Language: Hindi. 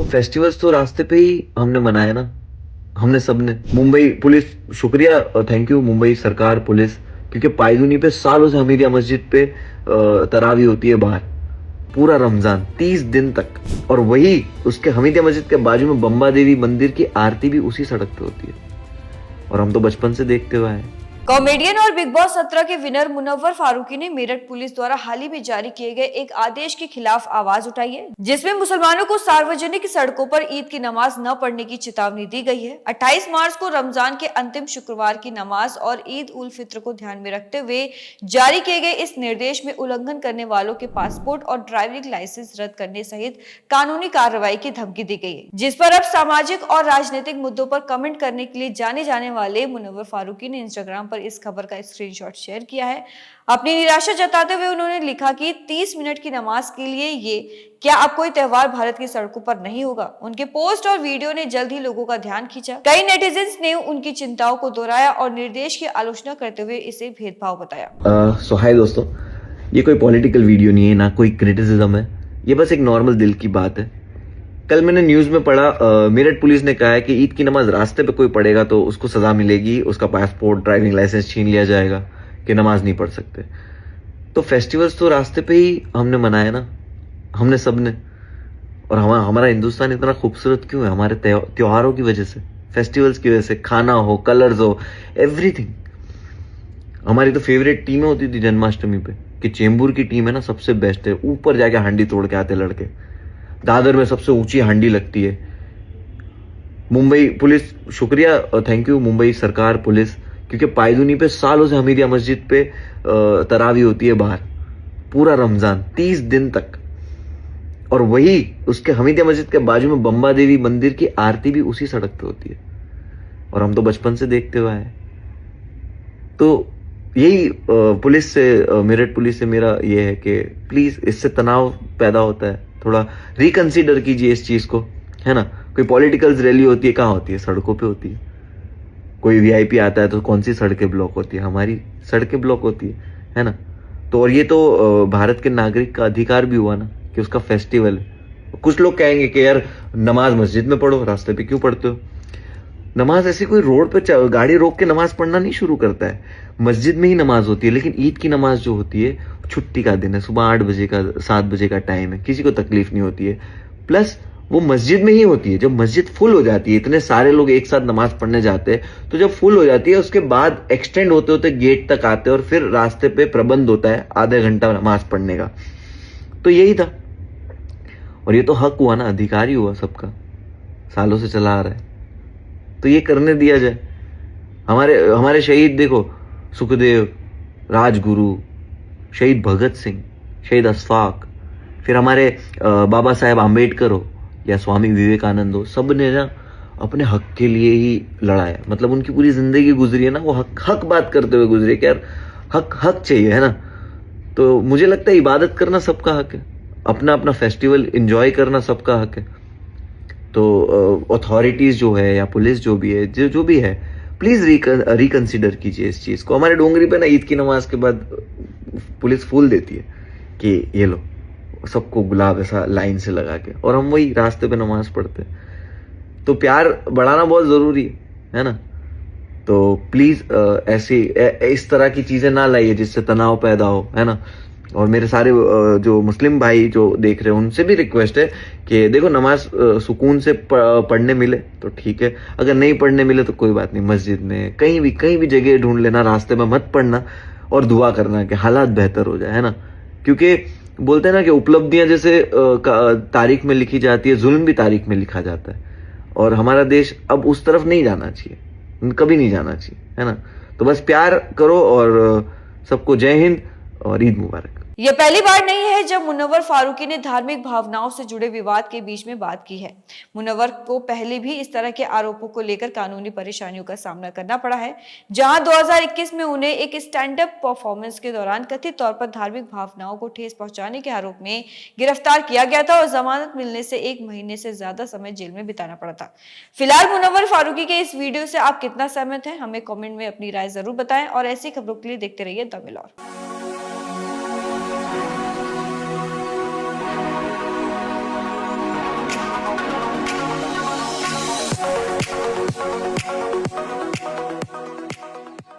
फेस्टिवल्स तो रास्ते पे ही हमने मनाया ना, हमने सबने। मुंबई पुलिस, शुक्रिया, थैंक यू मुंबई सरकार, पुलिस, क्योंकि पायदुनी पे सालों से हमीदिया मस्जिद पे तरावी होती है बाहर, पूरा रमजान 30 दिन तक। और वही उसके हमीदिया मस्जिद के बाजू में बम्बा देवी मंदिर की आरती भी उसी सड़क पे होती है, और हम तो बचपन से देखते हुए आए। कॉमेडियन और बिग बॉस 17 के विनर मुनव्वर फारूकी ने मेरठ पुलिस द्वारा हाल ही में जारी किए गए एक आदेश के खिलाफ आवाज उठाई है, जिसमें मुसलमानों को सार्वजनिक सड़कों पर ईद की नमाज न पढ़ने की चेतावनी दी गई है। 28 मार्च को रमजान के अंतिम शुक्रवार की नमाज और ईद उल फित्र को ध्यान में रखते हुए जारी किए गए इस निर्देश में उल्लंघन करने वालों के पासपोर्ट और ड्राइविंग लाइसेंस रद्द करने सहित कानूनी कार्रवाई की धमकी दी गई है, जिस पर अब सामाजिक और राजनीतिक मुद्दों पर कमेंट करने के लिए जाने जाने वाले मुनव्वर फारूकी ने इंस्टाग्राम पर इस खबर का स्क्रीनशॉट शेयर किया है। अपनी निराशा जताते हुए उन्होंने लिखा कि 30 मिनट की नमाज के लिए ये क्या अब कोई त्योहार भारत की सड़कों पर नहीं होगा। उनके पोस्ट और वीडियो ने जल्द ही लोगों का ध्यान खींचा। कई नेटिजन्स ने उनकी चिंताओं को दोहराया और निर्देश की आलोचना करते हुए इसे भेदभाव बताया। सो हाय दोस्तों, ये कोई पॉलिटिकल वीडियो नहीं है, ना कोई क्रिटिसिज्म है, ये बस एक नॉर्मल दिल की बात है। कल मैंने न्यूज में पढ़ा, मेरठ पुलिस ने कहा है कि ईद की नमाज रास्ते पे कोई पढ़ेगा तो उसको सजा मिलेगी, उसका पासपोर्ट ड्राइविंग लाइसेंस छीन लिया जाएगा, कि नमाज नहीं पढ़ सकते। तो फेस्टिवल्स तो रास्ते पे ही हमने मनाया ना, हमने सबने। और हमारा हिंदुस्तान इतना खूबसूरत क्यों है? हमारे त्योहारों की वजह से, फेस्टिवल्स की वजह से, खाना हो, कलर्स हो, एवरीथिंग। हमारी तो फेवरेट टीमें होती थी जन्माष्टमी पे, कि चेंबूर की टीम है ना सबसे बेस्ट है, ऊपर जाके हांडी तोड़ के आते लड़के। दादर में सबसे ऊंची हांडी लगती है। मुंबई पुलिस, शुक्रिया, थैंक यू मुंबई सरकार, पुलिस, क्योंकि पायदुनी पे सालों से हमीदिया मस्जिद पे तरावी होती है बाहर, पूरा रमजान 30 दिन तक। और वही उसके हमीदिया मस्जिद के बाजू में बम्बा देवी मंदिर की आरती भी उसी सड़क पे होती है, और हम तो बचपन से देखते हुए आए। तो यही पुलिस से, मेरठ पुलिस से मेरा ये है कि प्लीज, इससे तनाव पैदा होता है, थोड़ा रिकंसीडर कीजिए इस चीज को, है ना। कोई पॉलिटिकल रैली होती है, कहाँ होती है? सड़कों पे होती है। कोई वीआईपी आता है तो कौन सी सड़कें ब्लॉक होती है? हमारी सड़कें ब्लॉक होती है ना। तो और ये तो भारत के नागरिक का अधिकार भी हुआ ना, कि उसका फेस्टिवल है। कुछ लोग कहेंगे कि यार नमाज मस्जिद में पढ़ो, रास्ते पे क्यों पढ़ते हो? नमाज ऐसे कोई रोड पे गाड़ी रोक के नमाज पढ़ना नहीं शुरू करता है, मस्जिद में ही नमाज होती है। लेकिन ईद की नमाज जो होती है, छुट्टी का दिन है, सुबह 8 बजे का 7 बजे का टाइम है, किसी को तकलीफ नहीं होती है। प्लस वो मस्जिद में ही होती है। जब मस्जिद फुल हो जाती है, इतने सारे लोग एक साथ नमाज पढ़ने जाते हैं, तो जब फुल हो जाती है उसके बाद एक्सटेंड होते होते गेट तक आते हैं, और फिर रास्ते पे प्रबंध होता है आधा घंटा नमाज पढ़ने का। तो यही था, और ये तो हक हुआ ना, अधिकार ही हुआ सबका, सालों से चला आ रहा है, तो ये करने दिया जाए। हमारे हमारे शहीद देखो, सुखदेव, राजगुरु, शहीद भगत सिंह, शहीद अशफाक, फिर हमारे बाबा साहेब आम्बेडकर हो या स्वामी विवेकानंद हो, सब ने ना अपने हक के लिए ही लड़ा है। मतलब उनकी पूरी जिंदगी गुजरी है ना, वो हक बात करते हुए गुजरे कि यार हक चाहिए, है ना। तो मुझे लगता है इबादत करना सबका हक है, अपना अपना फेस्टिवल एंजॉय करना सबका हक है। तो अथॉरिटीज जो है या पुलिस जो भी है, जो भी है, प्लीज रिकंसिडर कीजिए इस चीज को। हमारे डोंगरी पे ना ईद की नमाज के बाद पुलिस फूल देती है कि ये लो, सबको गुलाब ऐसा लाइन से लगा के, और हम वही रास्ते पे नमाज पढ़ते हैं। तो प्यार बढ़ाना बहुत जरूरी है ना। तो प्लीज ऐसी इस तरह की चीजें ना लाइए जिससे तनाव पैदा हो, है ना। और मेरे सारे जो मुस्लिम भाई जो देख रहे हैं उनसे भी रिक्वेस्ट है कि देखो, नमाज सुकून से पढ़ने मिले तो ठीक है, अगर नहीं पढ़ने मिले तो कोई बात नहीं, मस्जिद में कहीं भी जगह ढूंढ लेना, रास्ते में मत पढ़ना, और दुआ करना कि हालात बेहतर हो जाए, है ना। क्योंकि बोलते हैं ना कि उपलब्धियां जैसे तारीख में लिखी जाती है, जुल्म भी तारीख में लिखा जाता है, और हमारा देश अब उस तरफ नहीं जाना चाहिए, कभी नहीं जाना चाहिए, है ना। तो बस प्यार करो, और सबको जय हिंद और ईद मुबारक। यह पहली बार नहीं है जब मुनव्वर फारूकी ने धार्मिक भावनाओं से जुड़े विवाद के बीच में बात की है। मुनव्वर को पहले भी इस तरह के आरोपों को लेकर कानूनी परेशानियों का सामना करना पड़ा है, जहां 2021 में उन्हें एक स्टैंड अप परफॉर्मेंस के दौरान कथित तौर पर धार्मिक भावनाओं को ठेस पहुंचाने के आरोप में गिरफ्तार किया गया था और जमानत मिलने से 1 महीने से ज्यादा समय जेल में बिताना पड़ा था। फिलहाल मुनव्वर फारूकी के इस वीडियो से आप कितना सहमत हैं, हमें कॉमेंट में अपनी राय जरूर बताएं, और ऐसी खबरों के लिए देखते रहिए द मिरर।